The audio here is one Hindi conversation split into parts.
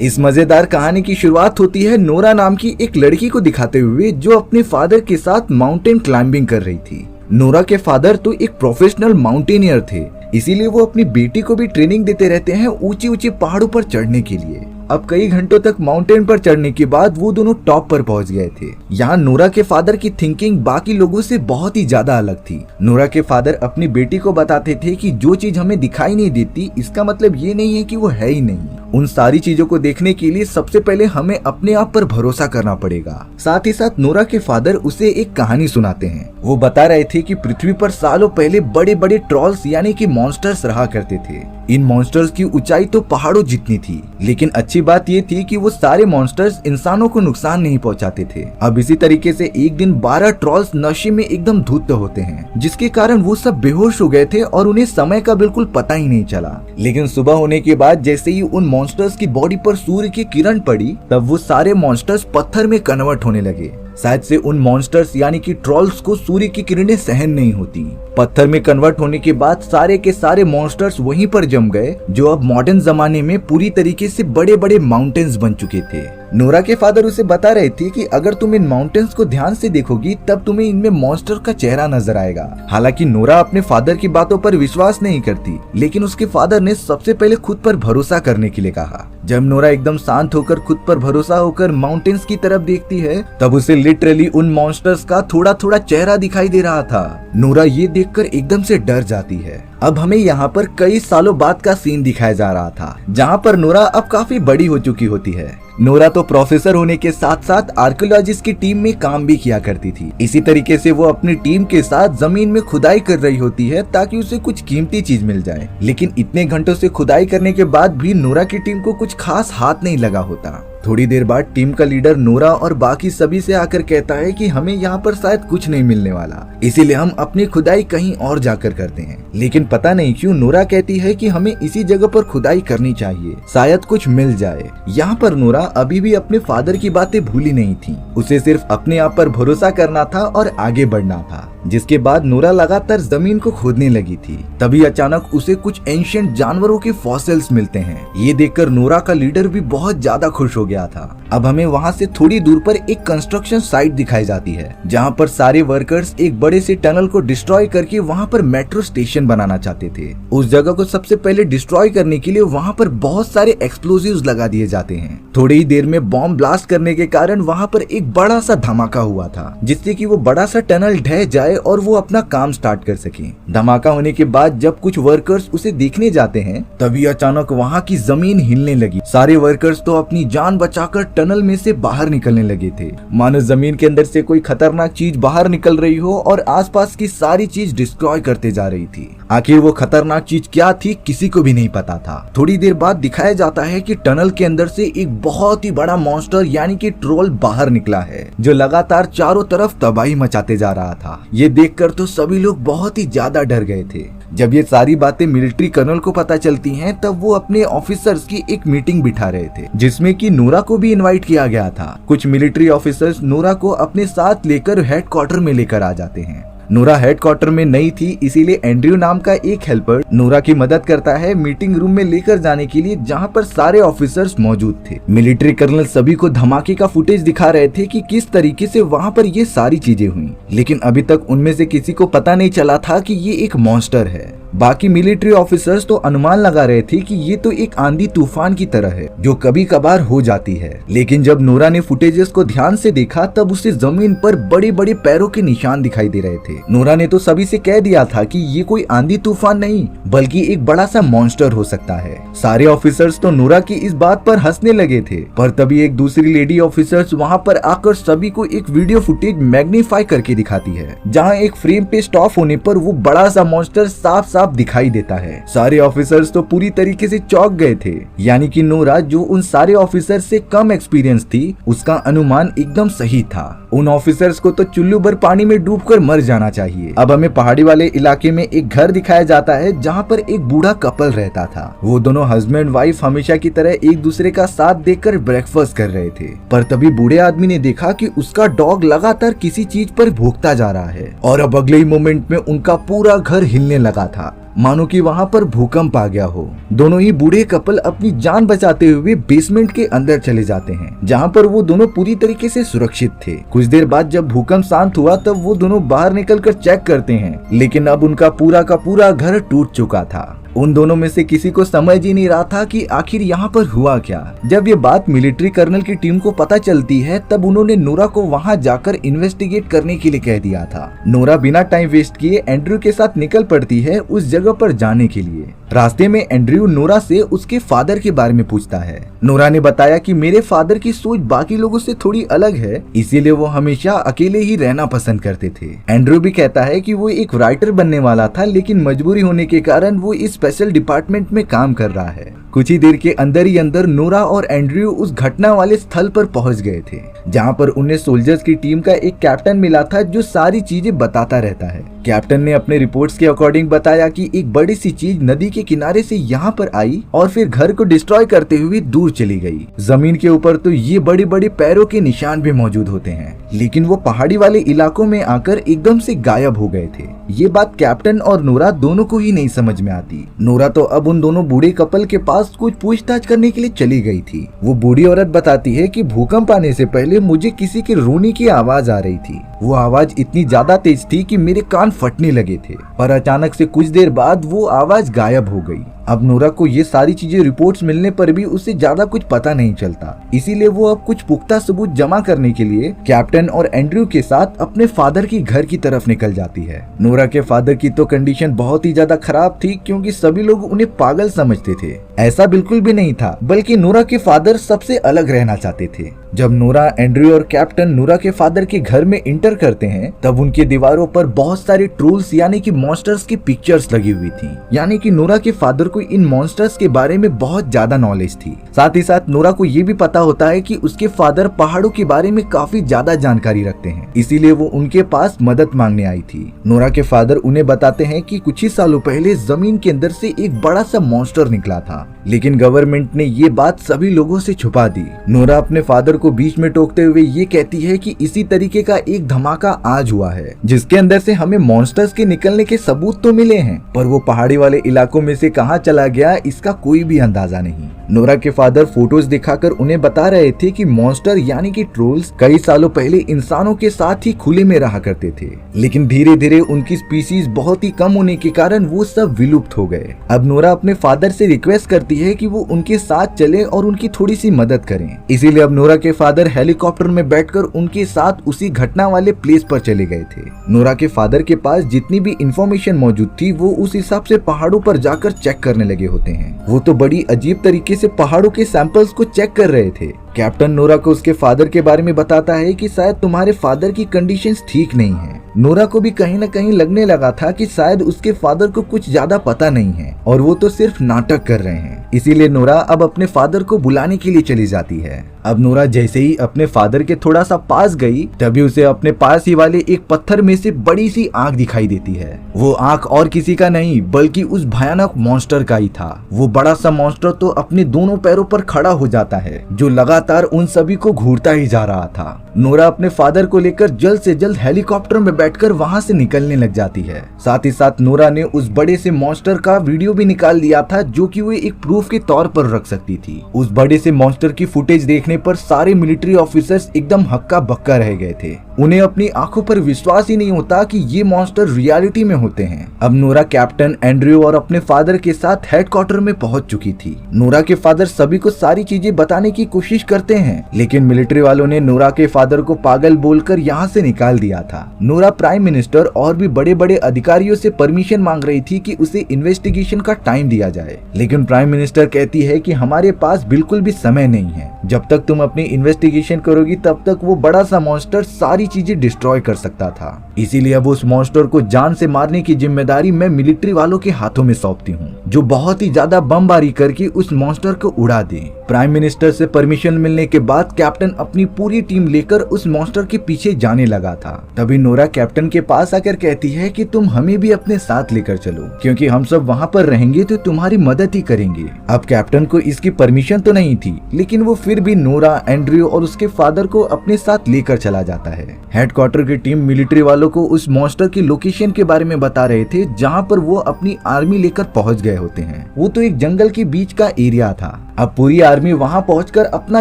इस मजेदार कहानी की शुरुआत होती है नोरा नाम की एक लड़की को दिखाते हुए जो अपने फादर के साथ माउंटेन क्लाइंबिंग कर रही थी। नोरा के फादर तो एक प्रोफेशनल माउंटेनियर थे, इसीलिए वो अपनी बेटी को भी ट्रेनिंग देते रहते हैं ऊंचे ऊंचे पहाड़ों पर चढ़ने के लिए। अब कई घंटों तक माउंटेन पर चढ़ने के बाद वो दोनों टॉप पर पहुंच गए थे। यहाँ नोरा के फादर की थिंकिंग बाकी लोगों से बहुत ही ज्यादा अलग थी। नोरा के फादर अपनी बेटी को बताते थे कि जो चीज हमें दिखाई नहीं देती इसका मतलब ये नहीं है कि वो है ही नहीं। उन सारी चीजों को देखने के लिए सबसे पहले हमें अपने आप पर भरोसा करना पड़ेगा। साथ ही साथ नोरा के फादर उसे एक कहानी सुनाते हैं। वो बता रहे थे कि पृथ्वी पर सालों पहले बड़े बड़े ट्रॉल्स यानी कि मॉन्स्टर्स रहा करते थे। इन मॉन्स्टर्स की ऊंचाई तो पहाड़ों जितनी थी, लेकिन अच्छी बात ये थी कि वो सारे मॉन्स्टर्स इंसानों को नुकसान नहीं पहुंचाते थे। अब इसी तरीके से एक दिन 12 ट्रॉल्स नशे में एकदम धुत होते हैं, जिसके कारण वो सब बेहोश हो गए थे और उन्हें समय का बिल्कुल पता ही नहीं चला। लेकिन सुबह होने के बाद जैसे ही उन मॉन्स्टर्स की बॉडी पर सूर्य की किरण पड़ी, तब वो सारे मॉन्स्टर्स पत्थर में कन्वर्ट होने लगे। शायद से उन मॉन्स्टर्स यानी कि ट्रॉल्स को सूर्य की किरणें सहन नहीं होती। पत्थर में कन्वर्ट होने के बाद सारे के सारे मॉन्स्टर्स वहीं पर जम गए, जो अब मॉडर्न जमाने में पूरी तरीके से बड़े बड़े माउंटेन्स बन चुके थे। नोरा के फादर उसे बता रहे थे कि अगर तुम इन माउंटेन्स को ध्यान से देखोगी तब तुम्हें इनमें मॉन्स्टर का चेहरा नजर आएगा। हालांकि नोरा अपने फादर की बातों पर विश्वास नहीं करती, लेकिन उसके फादर ने सबसे पहले खुद पर भरोसा करने के लिए कहा। जब नोरा एकदम शांत होकर खुद पर भरोसा होकर माउंटेन्स की तरफ देखती है, तब उसे लिटरली उन मॉन्स्टर्स का थोड़ा थोड़ा चेहरा दिखाई दे रहा था। नोरा ये देखकर एकदम से डर जाती है। अब हमें यहाँ पर कई सालों बाद का सीन दिखाया जा रहा था, जहाँ पर नोरा अब काफी बड़ी हो चुकी होती है। नोरा तो प्रोफेसर होने के साथ साथ आर्कियोलॉजिस्ट की टीम में काम भी किया करती थी। इसी तरीके से वो अपनी टीम के साथ जमीन में खुदाई कर रही होती है ताकि उसे कुछ कीमती चीज मिल जाए। लेकिन इतने घंटों से खुदाई करने के बाद भी नोरा की टीम को कुछ खास हाथ नहीं लगा होता। थोड़ी देर बाद टीम का लीडर नोरा और बाकी सभी से आकर कहता है कि हमें यहाँ पर शायद कुछ नहीं मिलने वाला, इसीलिए हम अपनी खुदाई कहीं और जाकर करते हैं। लेकिन पता नहीं क्यों नोरा कहती है कि हमें इसी जगह पर खुदाई करनी चाहिए, शायद कुछ मिल जाए। यहाँ पर नोरा अभी भी अपने फादर की बातें भूली नहीं थी। उसे सिर्फ अपने आप पर भरोसा करना था और आगे बढ़ना था। जिसके बाद नोरा लगातार जमीन को खोदने लगी थी। तभी अचानक उसे कुछ एंशिएंट जानवरों के फॉसिल्स मिलते हैं। ये देखकर नोरा का लीडर भी बहुत ज्यादा खुश हो गया था। अब हमें वहाँ से थोड़ी दूर पर एक कंस्ट्रक्शन साइट दिखाई जाती है, जहाँ पर सारे वर्कर्स एक बड़े से टनल को डिस्ट्रॉय करके वहाँ पर मेट्रो स्टेशन बनाना चाहते थे। उस जगह को सबसे पहले डिस्ट्रॉय करने के लिए वहाँ पर बहुत सारे एक्सप्लोजिव्स लगा दिए जाते हैं। थोड़ी ही देर में बॉम्ब ब्लास्ट करने के कारण वहाँ पर एक बड़ा सा धमाका हुआ था, जिससे कि वो बड़ा सा टनल ढह जाए और वो अपना काम स्टार्ट कर सके। धमाका होने के बाद जब कुछ वर्कर्स उसे देखने जाते हैं, तभी अचानक वहाँ की जमीन हिलने लगी। सारे वर्कर्स तो अपनी जान बचाकर टनल में से बाहर निकलने लगे थे, मानो जमीन के अंदर से कोई खतरनाक चीज बाहर निकल रही हो और आसपास की सारी चीज डिस्ट्रॉय करते जा रही थी। आखिर वो खतरनाक चीज क्या थी किसी को भी नहीं पता था। थोड़ी देर बाद दिखाया जाता है कि टनल के अंदर से एक बहुत ही बड़ा मॉन्स्टर यानी कि ट्रोल बाहर निकला है, जो लगातार चारों तरफ तबाही मचाते जा रहा था। ये देखकर तो सभी लोग बहुत ही ज्यादा डर गए थे। जब ये सारी बातें मिलिट्री कर्नल को पता चलती हैं, तब वो अपने ऑफिसर्स की एक मीटिंग बिठा रहे थे, जिसमें कि नोरा को भी इनवाइट किया गया था। कुछ मिलिट्री ऑफिसर्स नोरा को अपने साथ लेकर हेडक्वार्टर में लेकर आ जाते हैं। नोरा हेडक्वार्टर में नई थी, इसीलिए एंड्रयू नाम का एक हेल्पर नोरा की मदद करता है मीटिंग रूम में लेकर जाने के लिए, जहां पर सारे ऑफिसर्स मौजूद थे। मिलिट्री कर्नल सभी को धमाके का फुटेज दिखा रहे थे कि किस तरीके से वहां पर ये सारी चीजें हुई, लेकिन अभी तक उनमें से किसी को पता नहीं चला था कि ये एक मॉन्स्टर है। बाकी मिलिट्री ऑफिसर्स तो अनुमान लगा रहे थे कि ये तो एक आंधी तूफान की तरह है, जो कभी कभार हो जाती है। लेकिन जब नोरा ने फुटेजेस को ध्यान से देखा, तब उसे जमीन पर बड़े बड़े पैरों के निशान दिखाई दे रहे थे। नोरा ने तो सभी से कह दिया था कि ये कोई आंधी तूफान नहीं, बल्कि एक बड़ा सा मॉन्स्टर हो सकता है। सारे ऑफिसर्स तो नोरा की इस बात पर हंसने लगे थे, पर तभी एक दूसरी लेडी ऑफिसर्स वहाँ पर आकर सभी को एक वीडियो फुटेज मैग्नीफाई करके दिखाती है, जहाँ एक फ्रेम पे स्टॉप होने पर वो बड़ा सा मॉन्स्टर साफ साफ दिखाई देता है। सारे ऑफिसर्स तो पूरी तरीके से चौंक गए थे। यानी कि नोरा, जो उन सारे ऑफिसर्स से कम एक्सपीरियंस थी, उसका अनुमान एकदम सही था। उन ऑफिसर्स को तो चुल्लू भर पानी में डूबकर मर जाना चाहिए। अब हमें पहाड़ी वाले इलाके में एक घर दिखाया जाता है, जहाँ पर एक बूढ़ा कपल रहता था। वो दोनों हस्बैंड वाइफ हमेशा की तरह एक दूसरे का साथ देकर ब्रेकफास्ट कर रहे थे, पर तभी बूढ़े आदमी ने देखा कि उसका डॉग लगातार किसी चीज पर भौंकता जा रहा है, और अब अगले ही मोमेंट में उनका पूरा घर हिलने लगा था। मानो कि वहाँ पर भूकंप आ गया हो। दोनों ही बूढ़े कपल अपनी जान बचाते हुए बेसमेंट के अंदर चले जाते हैं, जहाँ पर वो दोनों पूरी तरीके से सुरक्षित थे। कुछ देर बाद जब भूकंप शांत हुआ तब वो दोनों बाहर निकलकर चेक करते हैं, लेकिन अब उनका पूरा का पूरा घर टूट चुका था। उन दोनों में से किसी को समझ ही नहीं रहा था कि आखिर यहाँ पर हुआ क्या। जब ये बात मिलिट्री कर्नल की टीम को पता चलती है तब उन्होंने नोरा को वहाँ जाकर इन्वेस्टिगेट करने के लिए कह दिया था। नोरा बिना टाइम वेस्ट किए एंड्रयू के साथ निकल पड़ती है उस जगह पर जाने के लिए। रास्ते में एंड्रयू नोरा से उसके फादर के बारे में पूछता है। नोरा ने बताया कि मेरे फादर की सोच बाकी लोगों से थोड़ी अलग है, इसीलिए वो हमेशा अकेले ही रहना पसंद करते थे। एंड्रयू भी कहता है कि वो एक राइटर बनने वाला था, लेकिन मजबूरी होने के कारण वो इस स्पेशल डिपार्टमेंट में काम कर रहा है। कुछ ही देर के अंदर ही अंदर नोरा और एंड्रयू उस घटना वाले स्थल पर पहुंच गए थे, जहां पर उन्हें सोल्जर्स की टीम का एक कैप्टन मिला था जो सारी चीजें बताता रहता है। कैप्टन ने अपने रिपोर्ट्स के अकॉर्डिंग बताया कि एक बड़ी सी चीज नदी के किनारे से यहाँ पर आई और फिर घर को डिस्ट्रॉय करते हुए दूर चली गई। जमीन के ऊपर तो ये बड़ी बड़ी पैरों के निशान भी मौजूद होते हैं, लेकिन वो पहाड़ी वाले इलाकों में आकर एकदम से गायब हो गए थे। ये बात कैप्टन और नोरा दोनों को ही नहीं समझ में आती। नोरा तो अब उन दोनों बूढ़े कपल के पास कुछ पूछताछ करने के लिए चली गई थी। वो बूढ़ी औरत बताती है कि भूकंप आने से पहले मुझे किसी के रोने की आवाज आ रही थी। वो आवाज इतनी ज्यादा तेज थी कि मेरे कान फटने लगे थे, पर अचानक से कुछ देर बाद वो आवाज गायब हो गई। अब नोरा को ये सारी चीजें रिपोर्ट्स मिलने पर भी उसे ज्यादा कुछ पता नहीं चलता, इसीलिए वो अब कुछ पुख्ता सबूत जमा करने के लिए कैप्टन और एंड्रयू के साथ अपने फादर की घर की तरफ निकल जाती है। नोरा के फादर की तो कंडीशन बहुत ही ज्यादा खराब थी, क्योंकि सभी लोग उन्हें पागल समझते थे। ऐसा बिल्कुल भी नहीं था, बल्कि नोरा के फादर सबसे अलग रहना चाहते थे। जब नोरा, एंड्रयू और कैप्टन नोरा के फादर के घर में इंटर करते हैं तब उनके दीवारों पर बहुत सारे ट्रोल्स यानी कि मॉन्स्टर्स की पिक्चर्स लगी हुई थी। यानी कि नोरा के फादर को इन मॉन्स्टर्स के बारे में बहुत ज्यादा नॉलेज थी। साथ ही साथ नोरा को ये भी पता होता है कि उसके फादर पहाड़ों के बारे में काफी ज्यादा जानकारी रखते हैं, इसीलिए वो उनके पास मदद मांगने आई थी। नोरा के फादर उन्हें बताते हैं कि कुछ ही सालों पहले जमीन के अंदर से एक बड़ा सा मॉन्स्टर निकला था, लेकिन गवर्नमेंट ने ये बात सभी लोगों से छुपा दी। नोरा अपने फादर को बीच में टोकते हुए ये कहती है कि इसी तरीके का एक धमाका आज हुआ है, जिसके अंदर से हमें मॉन्स्टर्स के निकलने के सबूत तो मिले हैं, पर वो पहाड़ी वाले इलाकों में से कहां चला गया इसका कोई भी अंदाजा नहीं। नोरा के फादर फोटोज दिखाकर उन्हें बता रहे थे कि मॉन्स्टर यानी कि ट्रोल्स कई सालों पहले इंसानों के साथ ही खुले में रहा करते थे, लेकिन धीरे धीरे उनकी स्पीसीज बहुत ही कम होने के कारण वो सब विलुप्त हो गए। अब नोरा अपने फादर से रिक्वेस्ट करती है कि वो उनके साथ चले और उनकी थोड़ी सी मदद करें। इसीलिए अब नोरा के फादर हेलीकॉप्टर में बैठकर उनके साथ उसी घटना वाले प्लेस पर चले गए थे। नोरा के फादर के पास जितनी भी इंफॉर्मेशन मौजूद थी वो उस हिसाब से पहाड़ों पर जाकर चेक करने लगे होते हैं। वो तो बड़ी अजीब तरीके से पहाड़ों के सैंपल्स को चेक कर रहे थे। कैप्टन नोरा को उसके फादर के बारे में बताता है कि शायद तुम्हारे फादर की कंडीशंस ठीक नहीं है। नोरा को भी कहीं न कहीं लगने लगा था कि शायद उसके फादर को कुछ ज्यादा पता नहीं है और वो तो सिर्फ नाटक कर रहे हैं। इसीलिए नोरा अब अपने फादर को बुलाने के लिए चली जाती है। अब नोरा जैसे ही अपने फादर के थोड़ा सा पास गई तभी उसे अपने पास ही वाले एक पत्थर में से बड़ी सी आंख दिखाई देती है। वो आंख और किसी का नहीं बल्कि उस भयानक मॉन्स्टर का ही था। वो बड़ा सा मॉन्स्टर तो अपने दोनों पैरों पर खड़ा हो जाता है, जो लगातार उन सभी को घूरता ही जा रहा था। नोरा अपने फादर को लेकर जल्द से जल्द हेलीकॉप्टर में बैठकर वहां से निकलने लग जाती है। साथ ही साथ नोरा ने उस बड़े से मॉन्स्टर का वीडियो भी निकाल लिया था, जो कि वो एक प्रूफ के तौर पर रख सकती थी। उस बड़े से मॉन्स्टर की फुटेज देखने पर सारे मिलिट्री ऑफिसर्स एकदम हक्का बक्का रह गए थे। उन्हें अपनी आंखों पर विश्वास ही नहीं होता कि ये मॉन्स्टर रियलिटी में होते हैं। अब नोरा कैप्टन, एंड्रयू और अपने फादर के साथ हेडक्वार्टर में पहुंच चुकी थी। नोरा के फादर सभी को सारी चीजें बताने की कोशिश करते हैं, लेकिन मिलिट्री वालों ने नोरा के फादर को पागल बोलकर यहाँ से निकाल दिया था। नोरा प्राइम मिनिस्टर और भी बड़े बड़े अधिकारियों से परमिशन मांग रही थी कि उसे इन्वेस्टिगेशन का टाइम दिया जाए, लेकिन प्राइम मिनिस्टर कहती है कि हमारे पास बिल्कुल भी समय नहीं है। जब तक तुम अपनी इन्वेस्टिगेशन करोगी तब तक वो बड़ा सा मॉन्स्टर सारी चीजें डिस्ट्रॉय कर सकता था। इसीलिए अब उस मॉन्स्टर को जान से मारने की जिम्मेदारी मैं मिलिट्री वालों के हाथों में सौंपती हूँ। जो बहुत ही ज्यादा बमबारी करके उस मॉन्स्टर को उड़ा दे। प्राइम मिनिस्टर से परमिशन मिलने के बाद कैप्टन अपनी पूरी टीम लेकर उस मॉन्स्टर के पीछे जाने लगा था। तभी नोरा कैप्टन के पास आकर कहती है कि तुम हमें भी अपने साथ लेकर चलो, क्योंकि हम सब वहाँ पर रहेंगे तो तुम्हारी मदद ही करेंगे। अब कैप्टन को इसकी परमिशन तो नहीं थी, लेकिन वो फिर भी नोरा, एंड्रयू और उसके फादर को अपने साथ लेकर चला जाता है। हेडक्वार्टर की टीम मिलिट्री वालों को उस मॉन्स्टर की लोकेशन के बारे में बता रहे थे, जहाँ पर वो अपनी आर्मी लेकर पहुँच गए होते हैं। वो तो एक जंगल के बीच का एरिया था। अब पूरी आर्मी वहां पहुंचकर अपना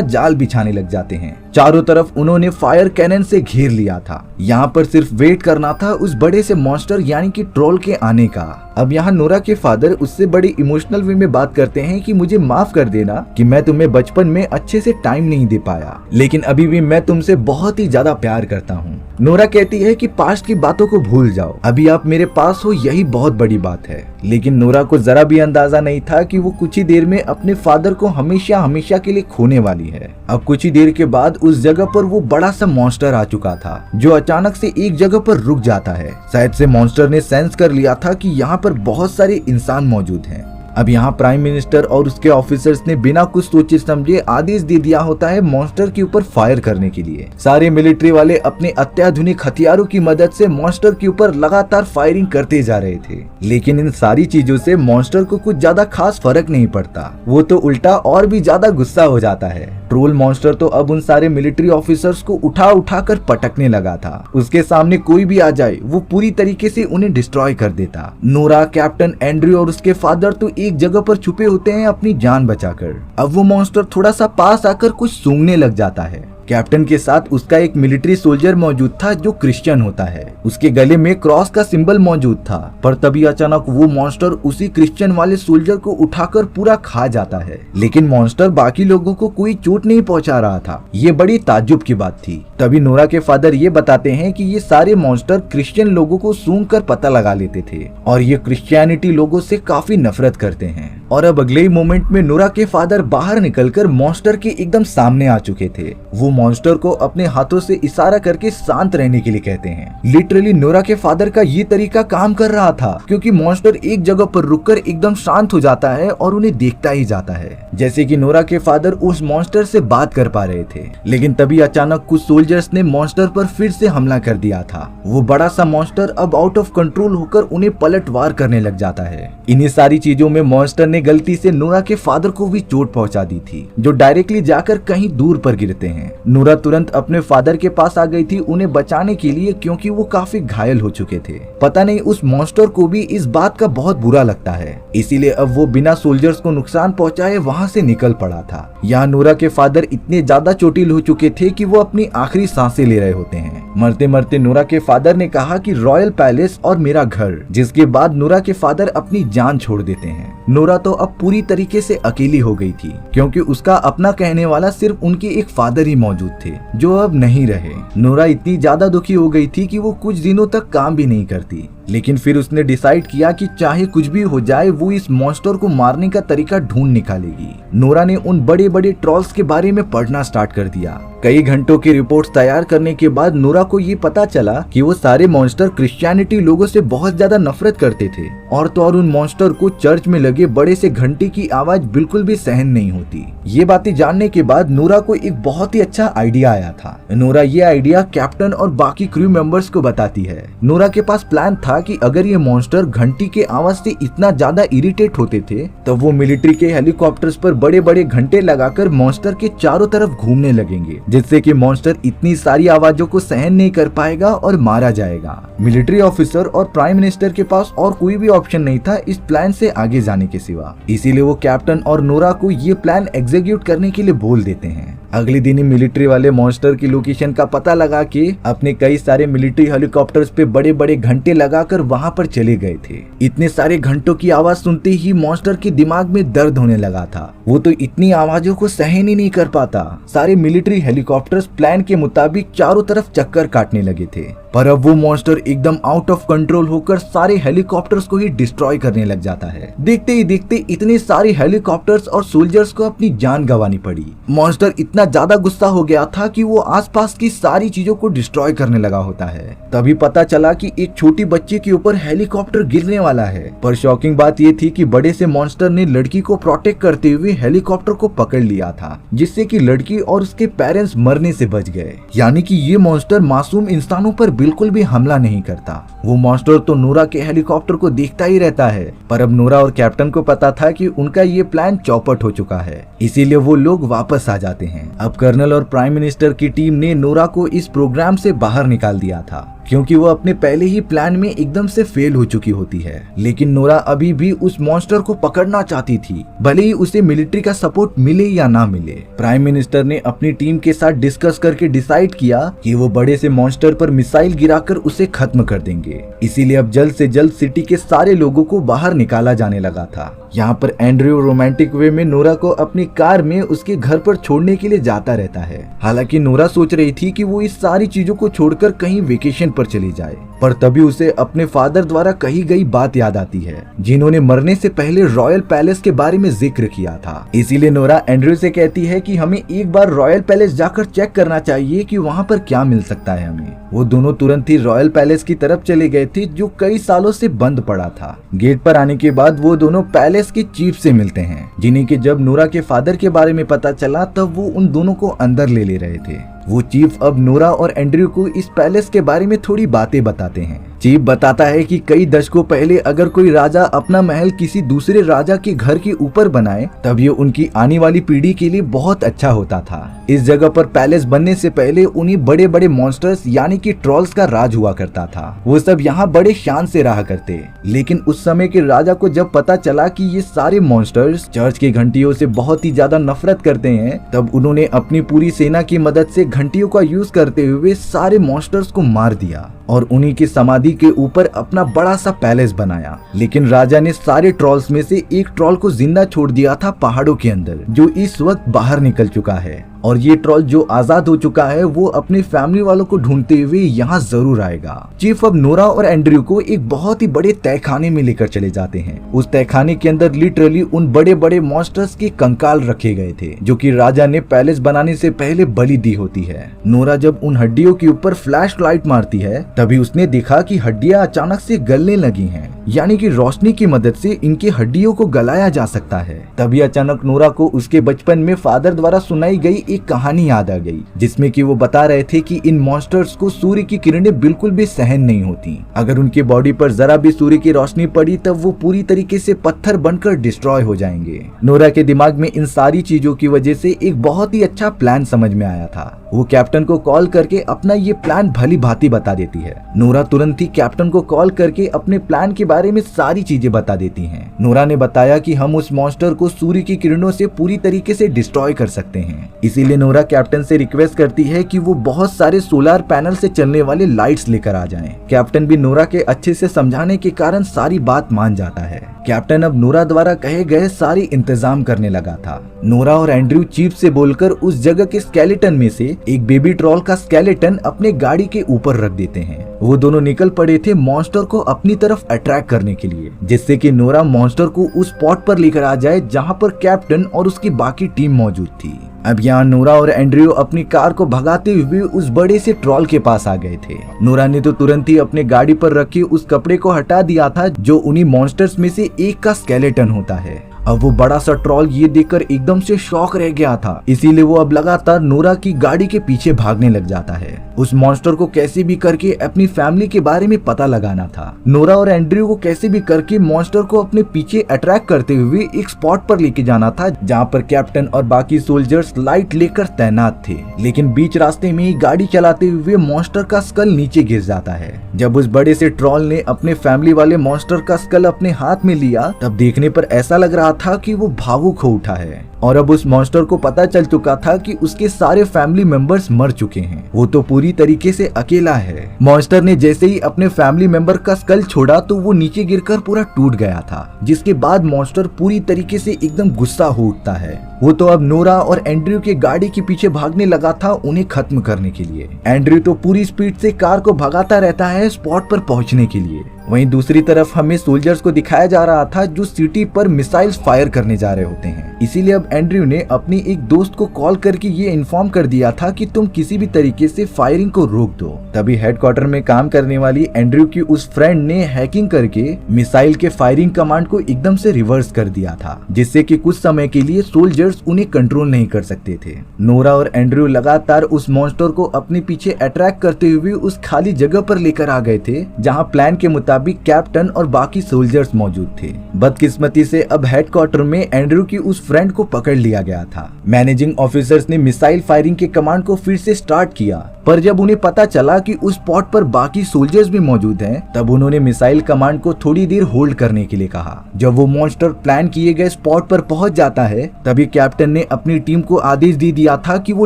जाल बिछाने लग जाते हैं। चारों तरफ उन्होंने फायर कैनन से घेर लिया था। यहाँ पर सिर्फ वेट करना था उस बड़े से मॉन्स्टर यानी कि ट्रोल के आने का। अब यहाँ नोरा के फादर उससे बड़े इमोशनल वे में बात करते हैं कि मुझे माफ कर देना कि मैं तुम्हें बचपन में अच्छे से टाइम नहीं दे पाया, लेकिन अभी भी मैं तुमसे बहुत ही ज्यादा प्यार करता हूँ। नोरा कहती है कि पास्ट की बातों को भूल जाओ, अभी आप मेरे पास हो, यही बहुत बड़ी बात है। लेकिन नोरा को जरा भी अंदाजा नहीं था कि वो कुछ ही देर में अपने फादर को हमेशा हमेशा के लिए खोने वाली है। अब कुछ ही देर के बाद उस जगह पर वो बड़ा सा मॉन्स्टर आ चुका था, जो अचानक से एक जगह पर रुक जाता है। शायद से मॉन्स्टर ने सेंस कर लिया था कि यहाँ पर बहुत सारे इंसान मौजूद हैं। अब यहाँ प्राइम मिनिस्टर और उसके ऑफिसर्स ने बिना कुछ सोचे समझे आदेश दे दिया होता है मॉन्स्टर के ऊपर फायर करने के लिए। सारे मिलिट्री वाले अपने अत्याधुनिक हथियारों की मदद से मॉन्स्टर के ऊपर लगातार फायरिंग करते जा रहे थे, लेकिन इन सारी चीजों से मॉन्स्टर को कुछ ज्यादा खास फर्क नहीं पड़ता। वो तो उल्टा और भी ज्यादा गुस्सा हो जाता है। ट्रोल मॉन्स्टर तो अब उन सारे मिलिट्री ऑफिसर्स को उठा उठा कर पटकने लगा था। उसके सामने कोई भी आ जाए वो पूरी तरीके से उन्हें डिस्ट्रॉय कर देता। नोरा, कैप्टन, एंड्रयू और उसके फादर तो एक जगह पर छुपे होते हैं अपनी जान बचाकर। अब वो मॉन्स्टर थोड़ा सा पास आकर कुछ सूंघने लग जाता है। कैप्टन के साथ उसका एक मिलिट्री सोल्जर मौजूद था जो क्रिश्चियन होता है। उसके गले में क्रॉस का सिंबल मौजूद था, पर तभी अचानक वो मॉन्स्टर उसी क्रिश्चियन वाले सोल्जर को उठाकर पूरा खा जाता है। लेकिन मॉन्स्टर बाकी लोगों को कोई चोट नहीं पहुंचा रहा था। ये बड़ी ताज्जुब की बात थी। तभी नोरा के फादर ये बताते हैं कि ये सारे मॉन्स्टर क्रिश्चियन लोगों को सूंघ कर पता लगा लेते थे और ये क्रिश्चियनिटी लोगों से काफी नफरत करते हैं। और अब अगले ही मोमेंट में नोरा के फादर बाहर निकलकर मॉन्स्टर के एकदम सामने आ चुके थे। वो मॉन्स्टर को अपने हाथों से इशारा करके शांत रहने के लिए कहते हैं। लिटरली नोरा के फादर का ये तरीका काम कर रहा था, क्योंकि मॉन्स्टर एक जगह पर रुककर एकदम शांत हो जाता है और उन्हें देखता ही जाता है, जैसे कि नोरा के फादर उस मॉन्स्टर से बात कर पा रहे थे। लेकिन तभी अचानक कुछ सोल्जर्स ने मॉन्स्टर पर फिर से हमला कर दिया था। वो बड़ा सा मॉन्स्टर अब आउट ऑफ कंट्रोल होकर उन्हें पलटवार करने लग जाता है। इन्हीं सारी चीजों में मॉन्स्टर ने गलती से नोरा के फादर को भी चोट पहुंचा दी थी, जो डायरेक्टली जाकर कहीं दूर पर गिरते हैं। नोरा तुरंत अपने फादर के पास आ गई थी उन्हें बचाने के लिए, क्योंकि वो काफी घायल हो चुके थे। पता नहीं उस मॉन्स्टर को भी इस बात का बहुत बुरा लगता है, इसीलिए अब वो बिना सोल्जर्स को नुकसान पहुंचाए वहां से निकल पड़ा था। यहाँ नोरा के फादर इतने ज्यादा चोटिल हो चुके थे कि वो अपनी आखिरी सांसें ले रहे होते हैं। मरते मरते नोरा के फादर ने कहा कि रॉयल पैलेस और मेरा घर, जिसके बाद नोरा के फादर अपनी जान छोड़ देते हैं। नोरा तो अब पूरी तरीके से अकेली हो गई थी, क्योंकि उसका अपना कहने वाला सिर्फ उनके एक फादर ही मौजूद थे, जो अब नहीं रहे। नोरा इतनी ज्यादा दुखी हो गई थी कि वो कुछ दिनों तक काम भी नहीं करती। लेकिन फिर उसने डिसाइड किया कि चाहे कुछ भी हो जाए वो इस मॉन्स्टर को मारने का तरीका ढूंढ निकालेगी। नोरा ने उन बड़े बड़े ट्रॉल्स के बारे में पढ़ना स्टार्ट कर दिया। कई घंटों की रिपोर्ट्स तैयार करने के बाद नोरा को ये पता चला कि वो सारे मॉन्स्टर क्रिश्चियनिटी लोगों से बहुत ज्यादा नफरत करते थे, और तो और उन मॉन्स्टर को चर्च में लगे बड़े से घंटी की आवाज बिल्कुल भी सहन नहीं होती। ये बातें जानने के बाद नोरा को एक बहुत ही अच्छा आइडिया आया था। नोरा ये आइडिया कैप्टन और बाकी क्रू मेंबर्स को बताती है। नोरा के पास प्लान था कि अगर ये मॉन्स्टर घंटी के आवाज से इतना ज्यादा इरिटेट होते थे, तो वो मिलिट्री के हेलीकॉप्टर्स पर बड़े बड़े घंटे लगाकर मॉन्स्टर के चारों तरफ घूमने लगेंगे, जिससे कि मॉन्स्टर इतनी सारी आवाजों को सहन नहीं कर पाएगा और मारा जाएगा। मिलिट्री ऑफिसर और प्राइम मिनिस्टर के पास और कोई भी ऑप्शन नहीं था इस प्लान से आगे जाने के सिवा, इसीलिए वो कैप्टन और नोरा को ये प्लान एग्जीक्यूट करने के लिए बोल देते हैं। अगले दिन ही मिलिट्री वाले मॉन्स्टर की लोकेशन का पता लगा के अपने कई सारे मिलिट्री हेलीकॉप्टर्स पे बड़े बड़े घंटे लगाकर वहां पर चले गए थे। इतने सारे घंटों की आवाज सुनते ही मॉन्स्टर के दिमाग में दर्द होने लगा था। वो तो इतनी आवाजों को सहन ही नहीं कर पाता। सारे मिलिट्री हेलीकॉप्टर्स प्लान के मुताबिक चारों तरफ चक्कर काटने लगे थे। पर अब वो मॉन्स्टर एकदम आउट ऑफ कंट्रोल होकर सारे हेलीकॉप्टर्स को ही डिस्ट्रॉय करने लग जाता है। देखते ही देखते इतने सारे हेलीकॉप्टर्स और सोल्जर्स को अपनी जान गंवानी पड़ी। मॉन्स्टर इतना ज्यादा गुस्सा हो गया था कि वो आसपास की सारी चीजों को डिस्ट्रॉय करने लगा होता है। तभी पता चला कि एक छोटी बच्ची के ऊपर हेलीकॉप्टर गिरने वाला है। पर शॉकिंग बात ये थी कि बड़े से मॉन्स्टर ने लड़की को प्रोटेक्ट करते हुए हेलीकॉप्टर को पकड़ लिया था, जिससे कि लड़की और उसके पेरेंट्स मरने से बच गए। यानी कि ये मॉन्स्टर मासूम इंसानों पर बिल्कुल भी हमला नहीं करता। वो मॉन्स्टर तो नोरा के हेलीकॉप्टर को देखता ही रहता है। पर अब नोरा और कैप्टन को पता था कि उनका ये प्लान चौपट हो चुका है, इसीलिए वो लोग वापस आ जाते हैं। अब कर्नल और प्राइम मिनिस्टर की टीम ने नोरा को इस प्रोग्राम से बाहर निकाल दिया था, क्योंकि वो अपने पहले ही प्लान में एकदम से फेल हो चुकी होती है। लेकिन नोरा अभी भी उस मॉन्स्टर को पकड़ना चाहती थी, भले ही उसे मिलिट्री का सपोर्ट मिले या ना मिले। प्राइम मिनिस्टर ने अपनी टीम के साथ डिस्कस करके डिसाइड किया कि वो बड़े से मॉन्स्टर पर मिसाइल गिराकर उसे खत्म कर देंगे। इसीलिए अब जल्द से जल्द सिटी के सारे लोगों को बाहर निकाला जाने लगा था। यहाँ पर एंड्रयू रोमांटिक वे में नोरा को अपनी कार में उसके घर पर छोड़ने के लिए जाता रहता है। हालांकि नोरा सोच रही थी कि वो इस सारी चीजों को छोड़कर कहीं वेकेशन पर चली जाए, पर तभी उसे अपने फादर द्वारा कही गई बात याद आती है, जिन्होंने मरने से पहले रॉयल पैलेस के बारे में जिक्र किया था। इसीलिए नोरा एंड्रयू से कहती है कि हमें एक बार रॉयल पैलेस जाकर चेक करना चाहिए कि वहाँ पर क्या मिल सकता है हमें। वो दोनों तुरंत ही रॉयल पैलेस की तरफ चले गए थे, जो कई सालों से बंद पड़ा था। गेट पर आने के बाद वो दोनों पैलेस के चीफ से मिलते हैं, जिन्हें कि जब नोरा के फादर के बारे में पता चला तब वो उन दोनों को अंदर ले रहे थे। वो चीफ अब नोरा और एंड्रयू को इस पैलेस के बारे में थोड़ी बातें बताते हैं। चीफ बताता है कि कई दशकों पहले अगर कोई राजा अपना महल किसी दूसरे राजा के घर के ऊपर बनाए तब ये उनकी आने वाली पीढ़ी के लिए बहुत अच्छा होता था। इस जगह पर पैलेस बनने से पहले उन्हीं बड़े बड़े मॉन्स्टर्स यानी कि ट्रॉल्स का राज हुआ करता था। वो सब यहाँ बड़े शान से रहा करते। लेकिन उस समय के राजा को जब पता चला कि ये सारे मॉन्स्टर्स चर्च की घंटियों से बहुत ही ज्यादा नफरत करते हैं, तब उन्होंने अपनी पूरी सेना की मदद से घंटियों का यूज करते हुए सारे मॉन्स्टर्स को मार दिया और उन्हीं की समाधि के ऊपर अपना बड़ा सा पैलेस बनाया। लेकिन राजा ने सारे ट्रॉल्स में से एक ट्रॉल को जिंदा छोड़ दिया था पहाड़ों के अंदर, जो इस वक्त बाहर निकल चुका है। और ये ट्रॉल जो आजाद हो चुका है वो अपनी फैमिली वालों को ढूंढते हुए यहाँ जरूर आएगा। चीफ अब नोरा और एंड्रयू को एक बहुत ही बड़े तहखाने में लेकर चले जाते हैं। उस तहखाने के अंदर लिटरली उन बड़े बड़े मॉन्स्टर्स के कंकाल रखे गए थे, जो कि राजा ने पैलेस बनाने से पहले बलि दी होती है। नोरा जब उन हड्डियों के ऊपर फ्लैश लाइट मारती है तभी उसने देखा कि हड्डियां अचानक से गलने लगी हैं, यानी कि रोशनी की मदद से इनकी हड्डियों को गलाया जा सकता है। तभी अचानक नोरा को उसके बचपन में फादर द्वारा सुनाई गई एक कहानी याद आ गई, जिसमें कि वो बता रहे थे कि इन मॉन्स्टर्स को सूर्य की किरणें बिल्कुल भी सहन नहीं होती। अगर उनके बॉडी पर जरा भी सूर्य की रोशनी पड़ी तब वो पूरी तरीके से पत्थर बनकर डिस्ट्रॉय हो जाएंगे। नोरा के दिमाग में इन सारी चीजों की वजह से एक बहुत ही अच्छा प्लान समझ में आया था। वो कैप्टन को कॉल करके अपना ये प्लान भली भांति बता देती है। नोरा तुरंत ही कैप्टन को कॉल करके अपने प्लान के बारे में सारी चीजें बता देती हैं। नोरा ने बताया कि हम उस मॉन्स्टर को सूर्य की किरणों से पूरी तरीके से डिस्ट्रॉय कर सकते हैं। इसीलिए नोरा कैप्टन से रिक्वेस्ट करती है कि वो बहुत सारे सोलर पैनल से चलने वाले लाइट्स लेकर आ जाएं। कैप्टन भी नोरा के अच्छे से समझाने के कारण सारी बात मान जाता है। कैप्टन अब नोरा द्वारा कहे गए सारी इंतजाम करने लगा था। नोरा और एंड्रयू चीफ से बोलकर उस जगह के स्केलेटन में से एक बेबी ट्रॉल का स्केलेटन अपने गाड़ी के ऊपर रख देते हैं। वो दोनों निकल पड़े थे मॉन्स्टर को अपनी तरफ अट्रैक्ट करने के लिए, जिससे कि नोरा मॉन्स्टर को उस स्पॉट पर लेकर आ जाए जहां पर कैप्टन और उसकी बाकी टीम मौजूद थी। अब यहाँ नोरा और एंड्रयू अपनी कार को भगाते हुए उस बड़े से ट्रॉल के पास आ गए थे। नोरा ने तो तुरंत ही अपने गाड़ी पर रखे उस कपड़े को हटा दिया था जो उन्हीं मॉन्स्टर्स में से एक का स्केलेटन होता है। अब वो बड़ा सा ट्रॉल ये देखकर एकदम से शॉक रह गया था, इसीलिए वो अब लगातार नोरा की गाड़ी के पीछे भागने लग जाता है। उस मॉन्स्टर को कैसे भी करके अपनी फैमिली के बारे में पता लगाना था। नोरा और एंड्रयू को कैसे भी करके मॉन्स्टर को अपने पीछे अट्रैक्ट करते हुए एक स्पॉट पर लेके जाना था जहाँ पर कैप्टन और बाकी सोल्जर्स लाइट लेकर तैनात थे। लेकिन बीच रास्ते में ही गाड़ी चलाते हुए मॉन्स्टर का स्कल नीचे गिर जाता है। जब उस बड़े से ट्रॉल ने अपने फैमिली वाले मॉन्स्टर का स्कल अपने हाथ में लिया तब देखने पर ऐसा लग रहा था कि वो भावुक हो उठा है और अब उस मॉन्स्टर को पता चल चुका था कि उसके सारे फैमिली मेंबर्स मर चुके हैं। वो तो पूरी तरीके से अकेला है। मॉन्स्टर ने जैसे ही अपने फैमिली मेंबर का स्कल छोड़ा तो वो नीचे गिरकर पूरा टूट गया था, जिसके बाद मॉन्स्टर पूरी तरीके से एकदम गुस्सा हो उठता है। वो तो अब नोरा और एंड्रयू के गाड़ी के पीछे भागने लगा था उन्हें खत्म करने के लिए। एंड्रयू तो पूरी स्पीड से कार को भगाता रहता है स्पॉट पर पहुंचने के लिए। वहीं दूसरी तरफ हमें सोल्जर्स को दिखाया जा रहा था जो सिटी पर मिसाइल्स फायर करने जा रहे होते हैं। इसीलिए अब एंड्रयू ने अपनी एक दोस्त को कॉल करके ये इन्फॉर्म कर दिया था कि तुम किसी भी तरीके से फायरिंग को रोक दो। तभी हेडक्वार्टर में काम करने वाली एंड्रयू की उस फ्रेंड ने हैकिंग करके मिसाइल के फायरिंग कमांड को एकदम से रिवर्स कर दिया था, जिससे कि कुछ समय के लिए सोल्जर्स उन्हें कंट्रोल नहीं कर सकते थे। नोरा और एंड्रयू लगातार उस मॉन्स्टर को अपने पीछे अट्रैक्ट करते हुए उस खाली जगह पर लेकर आ गए थे जहाँ प्लान के मुताबिक कैप्टन और बाकी सोल्जर्स मौजूद थे। बदकिस्मती से अब हेडक्वार्टर में एंड्रयू की उस फ्रेंड को पकड़ लिया गया था। मैनेजिंग ऑफिसर्स ने मिसाइल फायरिंग के कमांड को फिर से स्टार्ट किया, पर जब उन्हें पता चला कि उस स्पॉट पर बाकी सोल्जर्स भी मौजूद हैं, तब उन्होंने मिसाइल कमांड को थोड़ी देर होल्ड करने के लिए कहा। जब वो मॉन्स्टर प्लान किए गए स्पॉट पर पहुंच जाता है, तभी कैप्टन ने अपनी टीम को आदेश दे दिया था कि वो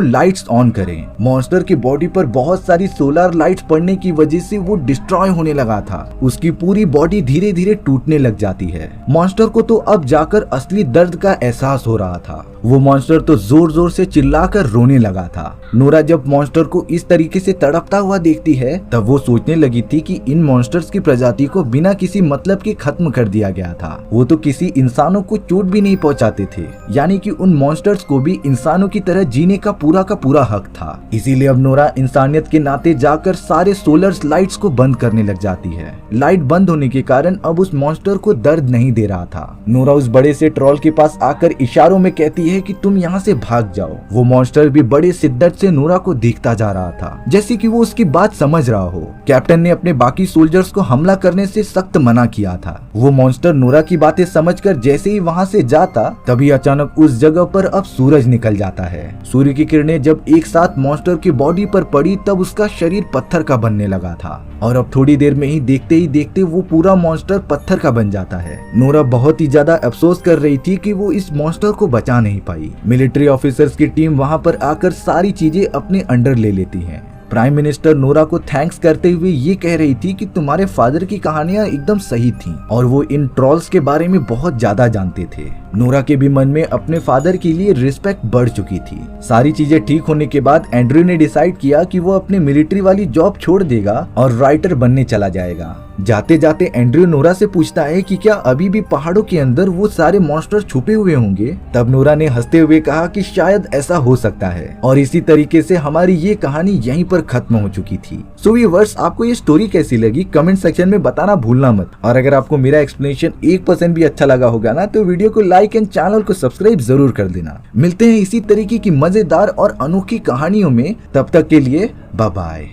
लाइट्स ऑन करें। मॉन्स्टर की बॉडी पर बहुत सारी सोलर लाइट्स पड़ने की वजह से वो डिस्ट्रॉय होने लगा था। उसकी पूरी बॉडी धीरे धीरे टूटने लग जाती है। मॉन्स्टर को तो अब जाकर असली दर्द का एहसास हो रहा था। वो मॉन्स्टर तो जोर जोर से चिल्लाकर रोने लगा था। नोरा जब मॉन्स्टर को इस तरीके से तड़पता हुआ देखती है, तब वो सोचने लगी थी कि इन मॉन्स्टर्स की प्रजाति को बिना किसी मतलब के खत्म कर दिया गया था। वो तो किसी इंसानों को चोट भी नहीं पहुंचाते थे, यानी कि उन मॉन्स्टर्स को भी इंसानों की तरह जीने का पूरा हक था। इसीलिए अब नोरा इंसानियत के नाते जाकर सारे सोलर लाइट्स को बंद करने लग जाती है। लाइट बंद होने के कारण अब उस मॉन्स्टर को दर्द नहीं दे रहा था। नोरा उस बड़े से ट्रॉल के पास आकर इशारों में कहती है कि तुम यहाँ से भाग जाओ। वो मॉन्स्टर भी बड़े शिद्दत से नोरा को देखता जा रहा था, जैसे कि वो उसकी बात समझ रहा हो। कैप्टन ने अपने बाकी सोल्जर्स को हमला करने से सख्त मना किया था। वो मॉन्स्टर नोरा की बातें समझकर जैसे ही वहाँ से जाता, तभी अचानक उस जगह पर अब सूरज निकल जाता है। सूर्य की किरणें जब एक साथ मॉन्स्टर की बॉडी पर पड़ी, तब उसका शरीर पत्थर का बनने लगा था और अब थोड़ी देर में ही देखते वो पूरा मॉन्स्टर पत्थर का बन जाता है। नोरा बहुत ही ज्यादा अफसोस कर रही थी कि वो इस मॉन्स्टर को बचा नहीं पाई। मिलिट्री ऑफिसर्स की टीम वहां पर आकर सारी चीजें अपने अंडर ले लेती है। प्राइम मिनिस्टर नोरा को थैंक्स करते हुए ये कह रही थी कि तुम्हारे फादर की कहानियां एकदम सही थीं और वो इन ट्रॉल्स के बारे में बहुत ज्यादा जानते थे। नोरा के भी मन में अपने फादर के लिए रिस्पेक्ट बढ़ चुकी थी। सारी चीजें ठीक होने के बाद एंड्रयू ने डिसाइड किया कि वो अपने मिलिट्री वाली जॉब छोड़ देगा और राइटर बनने चला जाएगा। जाते जाते एंड्रयू नोरा से पूछता है कि क्या अभी भी पहाड़ों के अंदर वो सारे मॉन्स्टर छुपे हुए होंगे। तब नोरा ने हंसते हुए कहा कि शायद ऐसा हो सकता है और इसी तरीके से हमारी ये कहानी यहीं पर खत्म हो चुकी थी। सो व्यूअर्स, आपको ये स्टोरी कैसी लगी कमेंट सेक्शन में बताना भूलना मत। और अगर आपको मेरा एक्सप्लेनेशन 1% भी अच्छा लगा होगा ना, तो वीडियो को लाइक एंड चैनल को सब्सक्राइब जरूर कर देना। मिलते हैं इसी तरीके की मजेदार और अनोखी कहानियों में, तब तक के लिए बाय बाय।